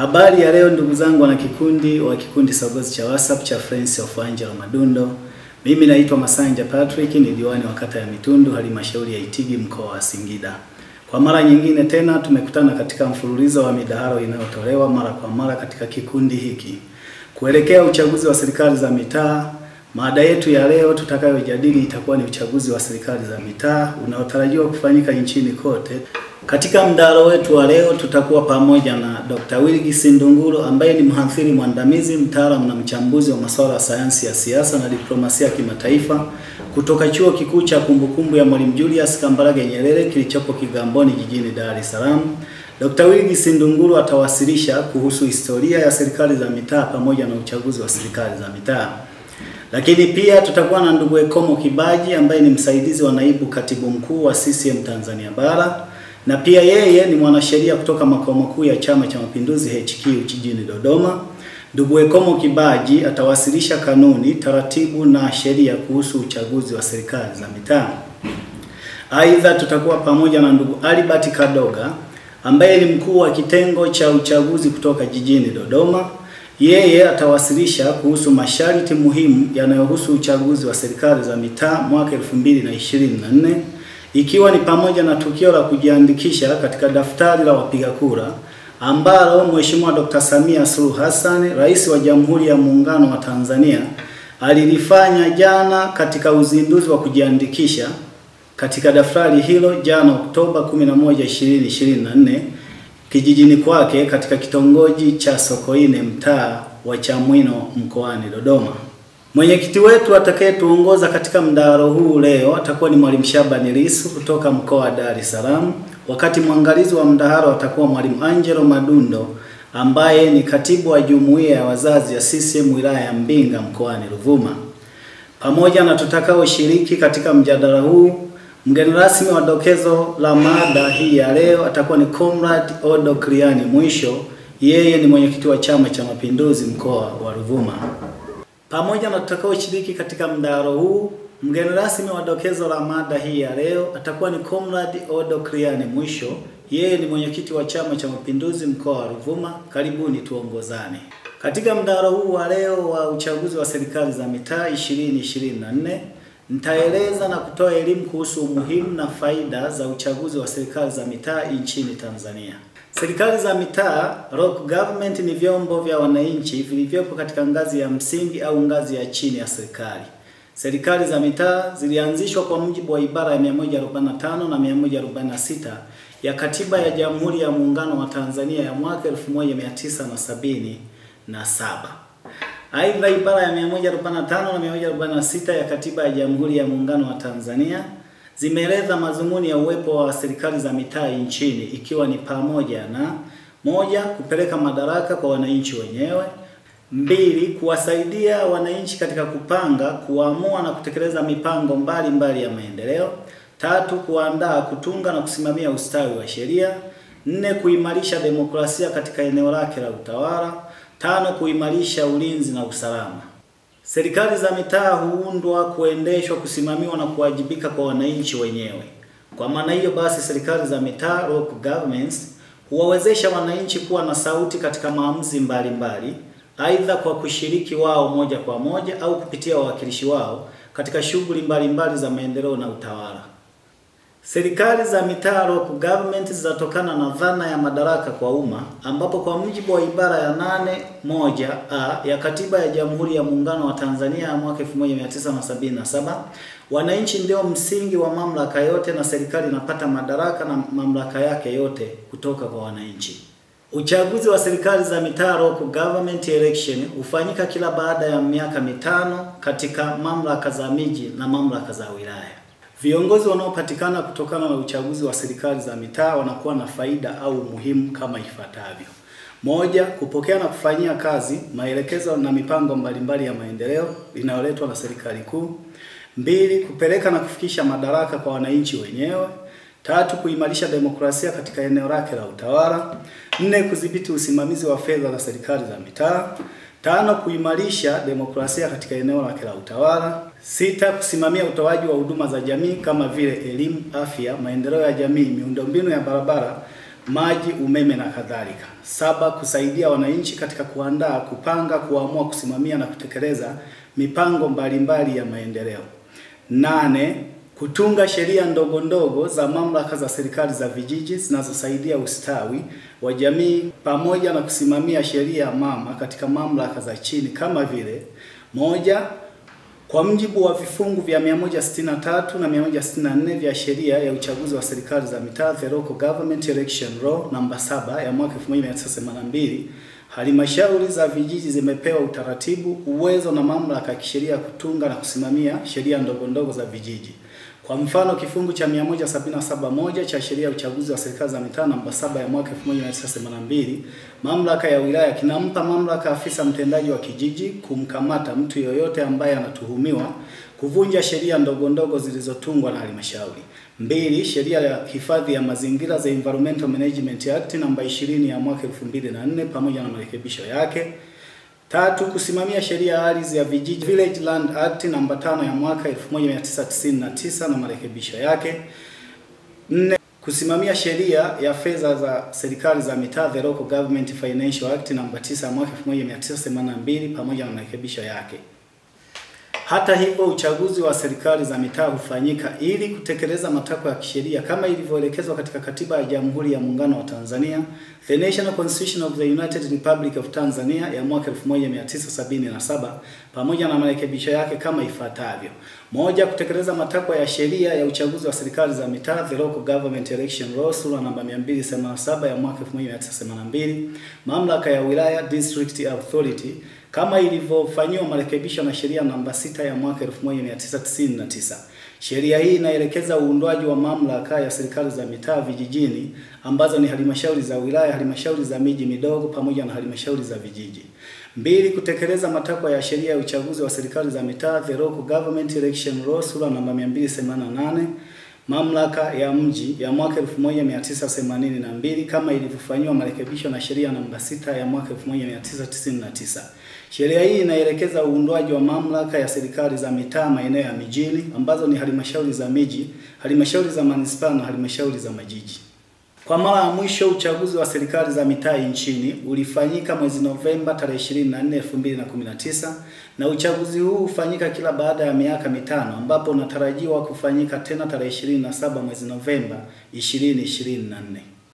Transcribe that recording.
Habari ya leo ndugu zangu wana kikundi wa kikundi Sogozi cha WhatsApp cha Friends of Angelo Madundo. Mimi naitwa Masanja Patrick, ni diwani wa kata ya Mitundu, halmashauri ya Itigi, mkoa wa Singida. Kwa mara nyingine tena tumekutana katika mfululizo wa midahalo inayotolewa mara kwa mara katika kikundi hiki kuelekea uchaguzi wa serikali za mitaa. Mada yetu ya leo tutakayojadili itakuwa ni uchaguzi wa serikali za mitaa unaotarajiwa kufanyika nchini kote. Katika mdahalo wetu wa leo tutakuwa pamoja na Dr. Wilgis Ndunguru ambaye ni mhadhiri mwandamizi, mtaalamu na mchambuzi wa masuala ya sayansi ya siasa na diplomasia ya kimataifa kutoka Chuo Kikuu cha Kumbukumbu ya Mwalimu Julius Kambarage Nyerere kilichopo Kigamboni jijini Dar es Salaam. Dr. Wilgis Ndunguru atawasilisha kuhusu historia ya serikali za mitaa pamoja na uchaguzi wa serikali za mitaa. Lakini pia tutakuwa na ndugu Ekomo Kibaji ambaye ni msaidizi wa naibu katibu mkuu wa CCM Tanzania Bara, na pia yeye ni mwanasheria kutoka makao makuu ya Chama cha Mapinduzi HQ jijini Dodoma. Ndugu Ekomo Kibaji atawasilisha kanuni, taratibu na sheria kuhusu uchaguzi wa serikali za mitaa. Aidha tutakuwa pamoja na ndugu Albert Kadoga ambaye ni mkuu wa kitengo cha uchaguzi kutoka jijini Dodoma. Yeye atawasilisha kuhusu masharti muhimu yanayohusu uchaguzi wa serikali za mitaa mwaka 2024, ikiwa ni pamoja na tukio la kujiandikisha katika daftari la wapiga kura ambalo Mheshimiwa Dr. Samia Suluhu Hassan, Rais wa Jamhuri ya Muungano wa Tanzania, alilifanya jana katika uzinduzi wa kujiandikisha katika daftari hilo jana Oktoba 11, 2024 kijijini kwake katika kitongoji cha Sokoine, mtaa wa Chamwino, mkoani Dodoma. Mwenyekiti wetu atakayetuongoza katika mdahalo huu leo atakuwa ni Mwalimu Shabani Lisu kutoka mkoa wa Dar es Salaam, wakati mwangalizi wa mdahalo atakuwa Mwalimu Angelo Madundo ambaye ni katibu wa jumuiya ya wazazi ya CCM wilaya ya Mbinga mkoani Ruvuma. Pamoja na tutakaoshiriki katika mjadala huu, mgeni rasmi wa dokezo la mada hii ya leo atakuwa ni Comrade Odo Kriani Mwisho. Yeye ni mwenyekiti wa Chama cha Mapinduzi mkoa wa Ruvuma. Pamoja na tutakaoshiriki katika mdahalo huu, mgeni rasmi wa dokezo la mada hii ya leo atakuwa ni Comrade Odo Kriani Mwisho. Yeye ni mwenyekiti wa Chama cha Mapinduzi mkoa wa Ruvuma. Karibuni tuongozane. Katika mdahalo huu wa leo wa uchaguzi wa serikali za mitaa 2024, nitaeleza na kutoa elimu kuhusu umuhimu na faida za uchaguzi wa serikali za mitaa nchini Tanzania. Serikali za mitaa, local government, ni vyombo vya wananchi vilivyopo katika ngazi ya msingi au ngazi ya chini ya serikali. Serikali za mitaa zilianzishwa kwa mujibu wa ibara ya 145 na 146 ya Katiba ya Jamhuri ya Muungano wa Tanzania ya mwaka 1977. Aidha, ibara ya 145 na 146 ya Katiba ya Jamhuri ya Muungano wa Tanzania zimeeleza madhumuni ya uwepo wa serikali za mitaa nchini, ikiwa ni pamoja na: 1. kupeleka madaraka kwa wananchi wenyewe; 2. kuwasaidia wananchi katika kupanga, kuamua na kutekeleza mipango mbalimbali ya maendeleo; 3. kuandaa, kutunga na kusimamia ustawi wa sheria; 4. kuimarisha demokrasia katika eneo lake la utawala; 5. kuimarisha ulinzi na usalama. Serikali za mitaa huundwa, kuendeshwa, kusimamiwa na kuwajibika kwa wananchi wenyewe. Kwa maana hiyo basi, serikali za mitaa, local governments, huwawezesha wananchi kuwa na sauti katika maamuzi mbalimbali, aidha kwa kushiriki wao moja kwa moja au kupitia wawakilishi wao katika shughuli mbalimbali za maendeleo na utawala. Serikali za mitaa, local government, zinatokana na dhana ya madaraka kwa umma, ambapo kwa mujibu wa ibara ya 8(1)(a) ya Katiba ya Jamhuri ya Muungano wa Tanzania ya mwaka 1977, wananchi ndio msingi wa mamlaka yote na serikali inapata madaraka na mamlaka yake yote kutoka kwa wananchi. Uchaguzi wa serikali za mitaa, local government election, hufanyika kila baada ya miaka 5 katika mamlaka za miji na mamlaka za wilaya. Viongozi wanaopatikana kutokana na uchaguzi wa serikali za mitaa wanakuwa na faida au muhimu kama ifuatavyo: 1. kupokea na kufanyia kazi maelekezo na mipango mbalimbali ya maendeleo inayoletwa na serikali kuu; 2. kupeleka na kufikisha madaraka kwa wananchi wenyewe; 3. kuimarisha demokrasia katika eneo lake la utawala; 4. kudhibiti usimamizi wa fedha za serikali za mitaa; 5. kuimarisha demokrasia katika eneo lake la utawala; 6. kusimamia utoaji wa huduma za jamii kama vile elimu, afya, maendeleo ya jamii, miundombinu ya barabara maji, umeme na kadhalika. 7. Kusaidia wananchi katika kuandaa, kupanga, kuamua, kusimamia na kutekeleza mipango mbalimbali ya maendeleo. 8. Kutunga sheria ndogo ndogo za mamlaka za serikali za vijiji zinazosaidia ustawi wa jamii pamoja na kusimamia sheria mama katika mamlaka za chini kama vile: 1. Kwa mujibu wa vifungu vya 163 na 164 vya sheria ya uchaguzi wa serikali za mitaa, The Local Government Election Law namba 7 ya mwaka 1982, halmashauri za vijiji zimepewa utaratibu, uwezo na mamlaka ya kisheria kutunga na kusimamia sheria ndogo ndogo za vijiji. Kwa mfano, kifungu cha 177(1) cha sheria ya uchaguzi wa serikali za mitaa namba 7 ya mwaka 1982, mamlaka ya wilaya kinampa mamlaka afisa mtendaji wa kijiji kumkamata mtu yoyote ambaye anatuhumiwa kuvunja sheria ndogo ndogo zilizotungwa na halmashauri. 2. Sheria ya hifadhi ya mazingira, the Environmental Management Act namba 20 ya mwaka 2004 pamoja na marekebisho yake. 3. Kusimamia sheria ya ardhi ya vijiji, Village Land Act namba 5 ya mwaka 1999 na marekebisho yake. 4. Kusimamia sheria ya fedha za serikali za mitaa, The Local Government Financial Act namba 9 ya mwaka 1982 pamoja na marekebisho yake. Hata hivyo, uchaguzi wa serikali za mitaa hufanyika ili kutekeleza matakwa ya kisheria kama ilivyoelekezwa katika Katiba ya Jamhuri ya Muungano wa Tanzania, The National Constitution of the United Republic of Tanzania ya mwaka 1977 pamoja na marekebisho yake kama ifuatavyo: 1. Kutekeleza matakwa ya sheria ya uchaguzi wa serikali za mitaa, The Local Government Election Law sura namba 287 ya mwaka 1982, mamlaka ya wilaya, District Authority, kama ilivyofanywa marekebisho na sheria namba 6 ya mwaka 1999. Sheria hii inaelekeza uundwaji wa mamlaka ya serikali za mitaa vijijini ambazo ni halmashauri za wilaya, halmashauri za miji midogo pamoja na halmashauri za vijiji. 2. Kutekeleza matakwa ya sheria ya uchaguzi wa serikali za mitaa, The Local Government Election Law sura namba 288, mamlaka ya mji ya mwaka 1982 kama ilivyofanywa marekebisho na sheria namba 6 ya mwaka 1999. Sheria hii inaelekeza uundwaji wa mamlaka ya serikali za mitaa maeneo ya mijini ambazo ni halmashauri za miji, halmashauri za manispaa na halmashauri za majiji. Kwa mara ya mwisho uchaguzi wa serikali za mitaa nchini ulifanyika mwezi Novemba tarehe 24, 2019 na uchaguzi huu hufanyika kila baada ya miaka mitano ambapo unatarajiwa kufanyika tena tarehe 27 mwezi Novemba 2024.